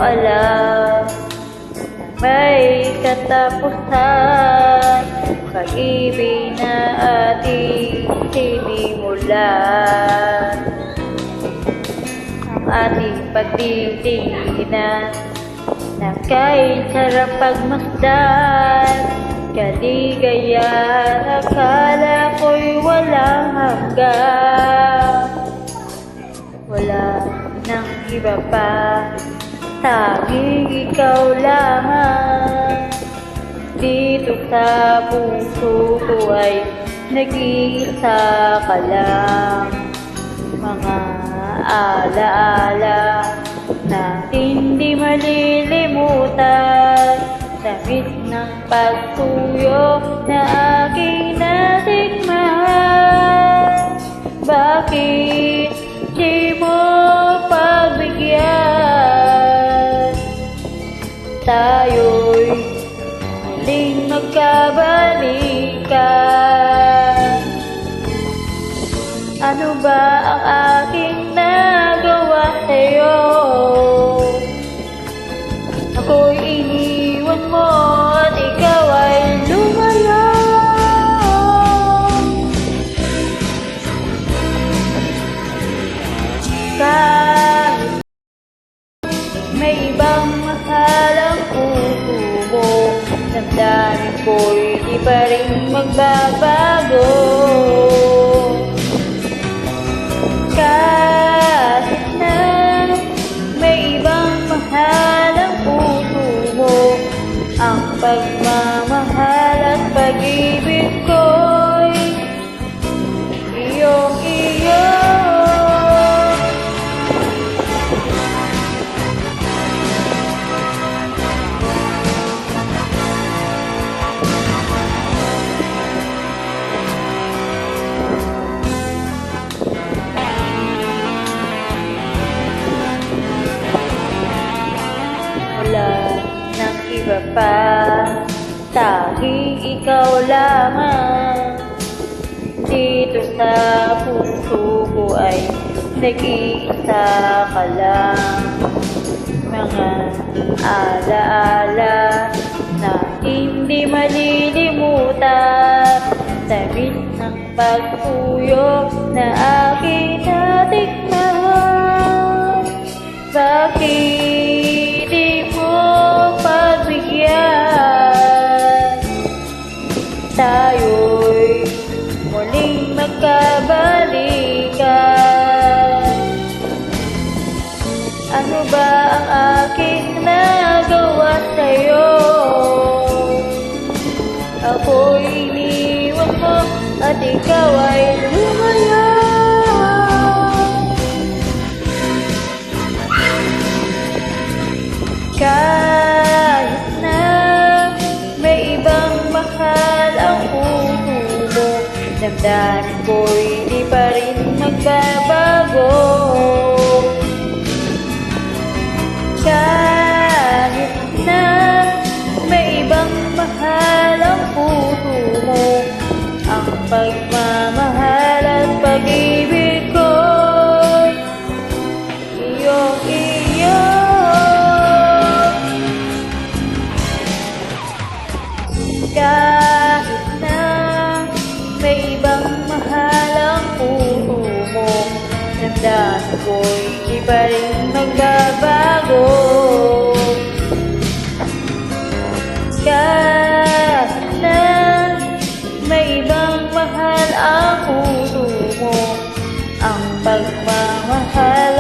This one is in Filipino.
alam may katapusan, pag-ibig na ating sinimulan. Ang ating pagtitinginan na kahit sarap pagmasdan, kaligayahan akala ko'y walang hanggan. Wala nang iba pa, tanging ikaw lamang. Dito sa puso ko ay nag-iisa ka lang. Mga alaala natin di malilimutan, damit ng pagtuyo na aking natikman. Bakit di mo pagbigyan? Tayo'y muling magkabalikan. Ano ba ang aking nagawa sa'yo? Ako'y iniwan mo at ikaw ay lumayo. Kahit may ibang mahal ang puso mo, damdamin ko'y di pa rin magbabago. Kahit na may ibang mahal ang puso mo, ang pagmamahal at pag-ibig ko'y iyong-iyo. Wala nang iba pa, tanging ikaw lamang. Dito sa puso ko ay nag-iisa ka lang. Mga alaala na hindi malilimutan, damit ng pagtuyo na aking natikman. Bakit di mo pagbigyan? Tayo'y muling magkabalikan. Ano ba ang aking nagawa sa'yo? Ako'y iniwan mo at ikaw ay lumayo. Kahit na may ibang mahal ang puso mo, damdamin ko'y di pa rin magbabago. Kahit na may ibang mahal ang puso mo, ang pagmamahal at pag-ibig ko'y iyong-iyo. Kahit na may ibang mahal ang puso mo, damdamin ko'y di pa rin magbabago. Kahit na may ibang mahal ang puso mo, ang pagmamahal